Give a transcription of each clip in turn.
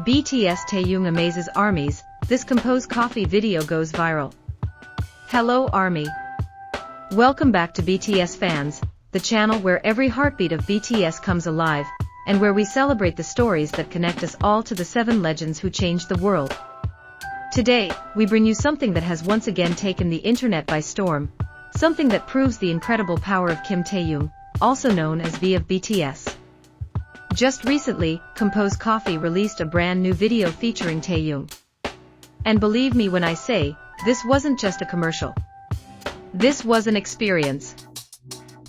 BTS Taehyung Amazes armies, this composed coffee video goes viral. Hello ARMY. Welcome back to BTS Fans, the channel where every heartbeat of BTS comes alive, and where we celebrate the stories that connect us all to the 7 legends who changed the world. Today, we bring you something that has once again taken the internet by storm, something that proves the incredible power of Kim Taehyung, also known as V of BTS. Just recently, Compose Coffee released a brand new video featuring Taehyung. And believe me when I say, this wasn't just a commercial. This was an experience.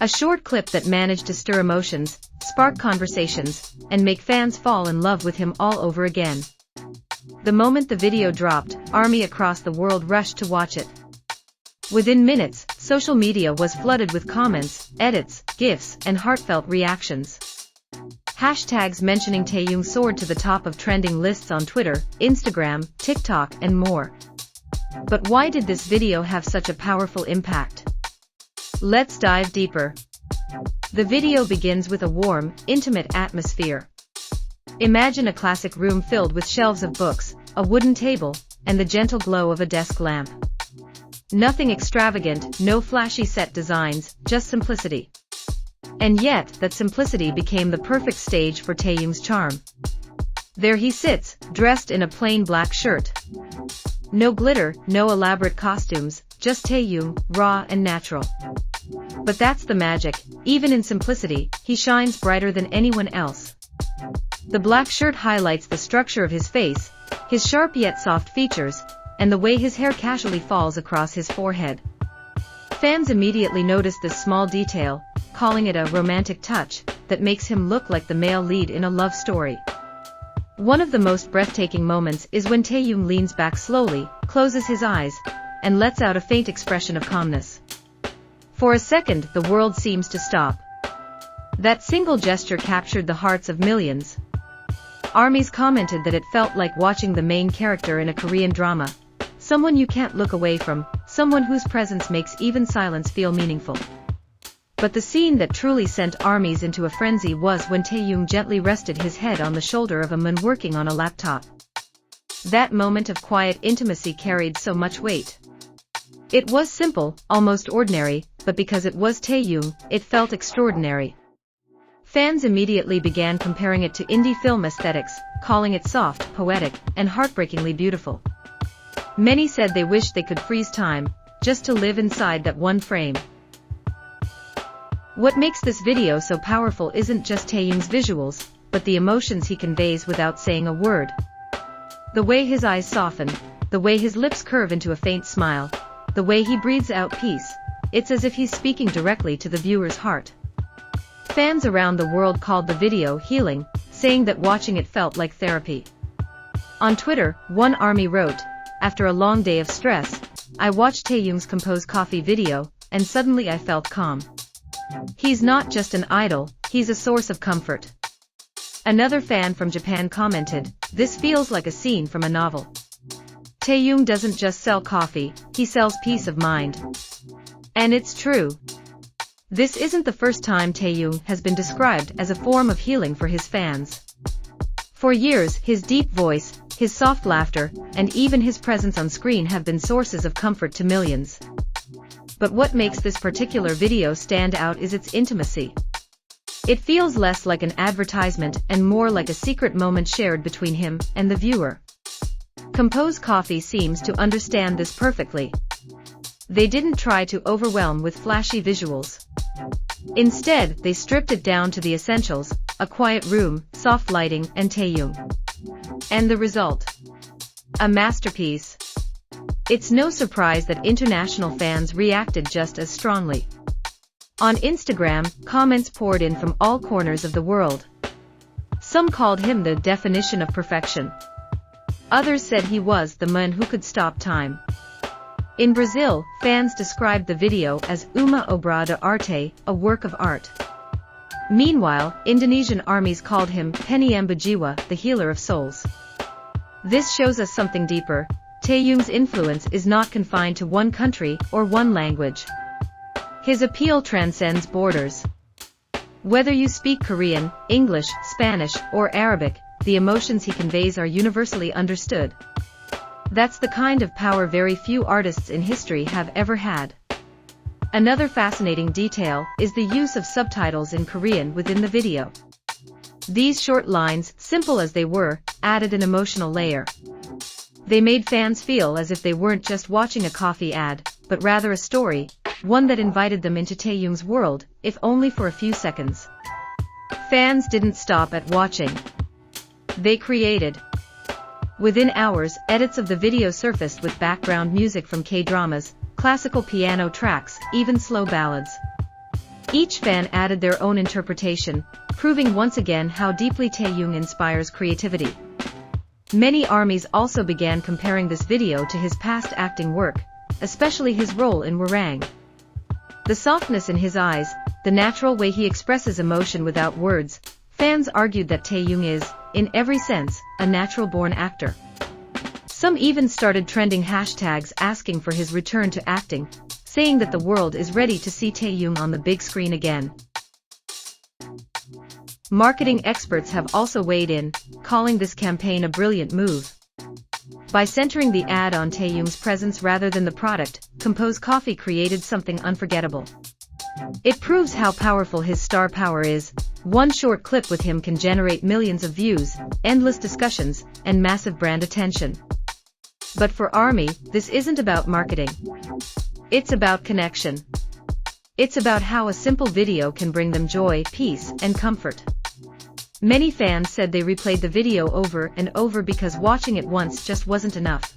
A short clip that managed to stir emotions, spark conversations, and make fans fall in love with him all over again. The moment the video dropped, ARMY across the world rushed to watch it. Within minutes, social media was flooded with comments, edits, GIFs, and heartfelt reactions. Hashtags mentioning Taehyung soared to the top of trending lists on Twitter, Instagram, TikTok, and more. But why did this video have such a powerful impact? Let's dive deeper. The video begins with a warm, intimate atmosphere. Imagine a classic room filled with shelves of books, a wooden table, and the gentle glow of a desk lamp. Nothing extravagant, no flashy set designs, just simplicity. And yet, that simplicity became the perfect stage for Taehyung's charm. There he sits, dressed in a plain black shirt. No glitter, no elaborate costumes, just Taehyung, raw and natural. But that's the magic, even in simplicity, he shines brighter than anyone else. The black shirt highlights the structure of his face, his sharp yet soft features, and the way his hair casually falls across his forehead. Fans immediately notice this small detail, calling it a romantic touch that makes him look like the male lead in a love story. One of the most breathtaking moments is when Taehyung leans back slowly, closes his eyes, and lets out a faint expression of calmness. For a second, the world seems to stop. That single gesture captured the hearts of millions. ARMYs commented that it felt like watching the main character in a Korean drama, someone you can't look away from, someone whose presence makes even silence feel meaningful. But the scene that truly sent ARMYs into a frenzy was when Taehyung gently rested his head on the shoulder of a man working on a laptop. That moment of quiet intimacy carried so much weight. It was simple, almost ordinary, but because it was Taehyung, it felt extraordinary. Fans immediately began comparing it to indie film aesthetics, calling it soft, poetic, and heartbreakingly beautiful. Many said they wished they could freeze time, just to live inside that one frame. What makes this video so powerful isn't just Taehyung's visuals, but the emotions he conveys without saying a word. The way his eyes soften, the way his lips curve into a faint smile, the way he breathes out peace, it's as if he's speaking directly to the viewer's heart. Fans around the world called the video healing, saying that watching it felt like therapy. On Twitter, one ARMY wrote, "After a long day of stress, I watched Taehyung's Compose Coffee video, and suddenly I felt calm. He's not just an idol, he's a source of comfort." Another fan from Japan commented, "This feels like a scene from a novel. Taehyung doesn't just sell coffee, he sells peace of mind." And it's true. This isn't the first time Taehyung has been described as a form of healing for his fans. For years, his deep voice, his soft laughter, and even his presence on screen have been sources of comfort to millions. But what makes this particular video stand out is its intimacy. It feels less like an advertisement and more like a secret moment shared between him and the viewer. Compose Coffee seems to understand this perfectly. They didn't try to overwhelm with flashy visuals. Instead, they stripped it down to the essentials, a quiet room, soft lighting, and Taehyung. And the result? A masterpiece. It's no surprise that international fans reacted just as strongly. On Instagram, comments poured in from all corners of the world. Some called him the definition of perfection. Others said he was the man who could stop time. In Brazil, fans described the video as uma obra de arte, a work of art. Meanwhile, Indonesian ARMYs called him Penyembuh Jiwa, the healer of souls. This shows us something deeper. Taehyung's influence is not confined to one country or one language. His appeal transcends borders. Whether you speak Korean, English, Spanish, or Arabic, the emotions he conveys are universally understood. That's the kind of power very few artists in history have ever had. Another fascinating detail is the use of subtitles in Korean within the video. These short lines, simple as they were, added an emotional layer. They made fans feel as if they weren't just watching a coffee ad, but rather a story, one that invited them into Taehyung's world, if only for a few seconds. Fans didn't stop at watching. They created. Within hours, edits of the video surfaced with background music from K-dramas, classical piano tracks, even slow ballads. Each fan added their own interpretation, proving once again how deeply Taehyung inspires creativity. Many ARMYs also began comparing this video to his past acting work, especially his role in Warang. The softness in his eyes, the natural way he expresses emotion without words, fans argued that Taehyung is, in every sense, a natural-born actor. Some even started trending hashtags asking for his return to acting, saying that the world is ready to see Taehyung on the big screen again. Marketing experts have also weighed in, calling this campaign a brilliant move. By centering the ad on Taehyung's presence rather than the product, Compose Coffee created something unforgettable. It proves how powerful his star power is. One short clip with him can generate millions of views, endless discussions, and massive brand attention. But for ARMY, this isn't about marketing. It's about connection. It's about how a simple video can bring them joy, peace, and comfort. Many fans said they replayed the video over and over because watching it once just wasn't enough.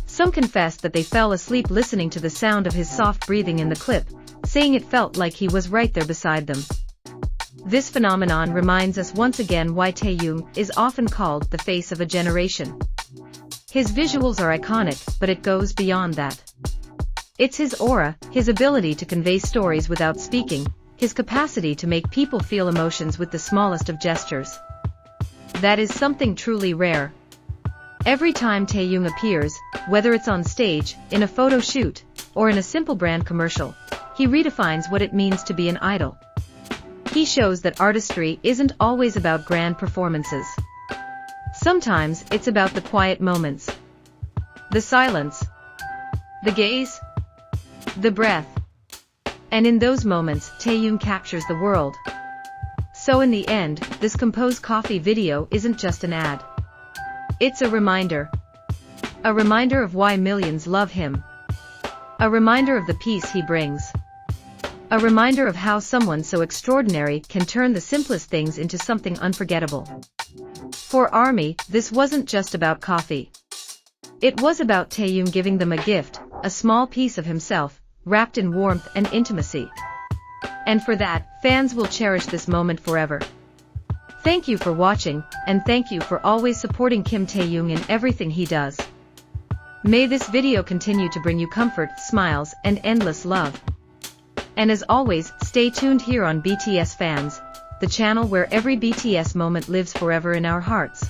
Some confessed that they fell asleep listening to the sound of his soft breathing in the clip, saying it felt like he was right there beside them. This phenomenon reminds us once again why Taehyung is often called the face of a generation. His visuals are iconic, but it goes beyond that. It's his aura, his ability to convey stories without speaking, his capacity to make people feel emotions with the smallest of gestures. That is something truly rare. Every time Taehyung appears, whether it's on stage, in a photo shoot, or in a simple brand commercial, he redefines what it means to be an idol. He shows that artistry isn't always about grand performances. Sometimes it's about the quiet moments. The silence. The gaze. The breath. And in those moments, Taehyung captures the world. So in the end, this Compose Coffee video isn't just an ad. It's a reminder. A reminder of why millions love him. A reminder of the peace he brings. A reminder of how someone so extraordinary can turn the simplest things into something unforgettable. For ARMY, this wasn't just about coffee. It was about Taehyung giving them a gift, a small piece of himself, wrapped in warmth and intimacy. And for that, fans will cherish this moment forever. Thank you for watching, and thank you for always supporting Kim Taehyung in everything he does. May this video continue to bring you comfort, smiles, and endless love. And as always, stay tuned here on BTS Fans, the channel where every BTS moment lives forever in our hearts.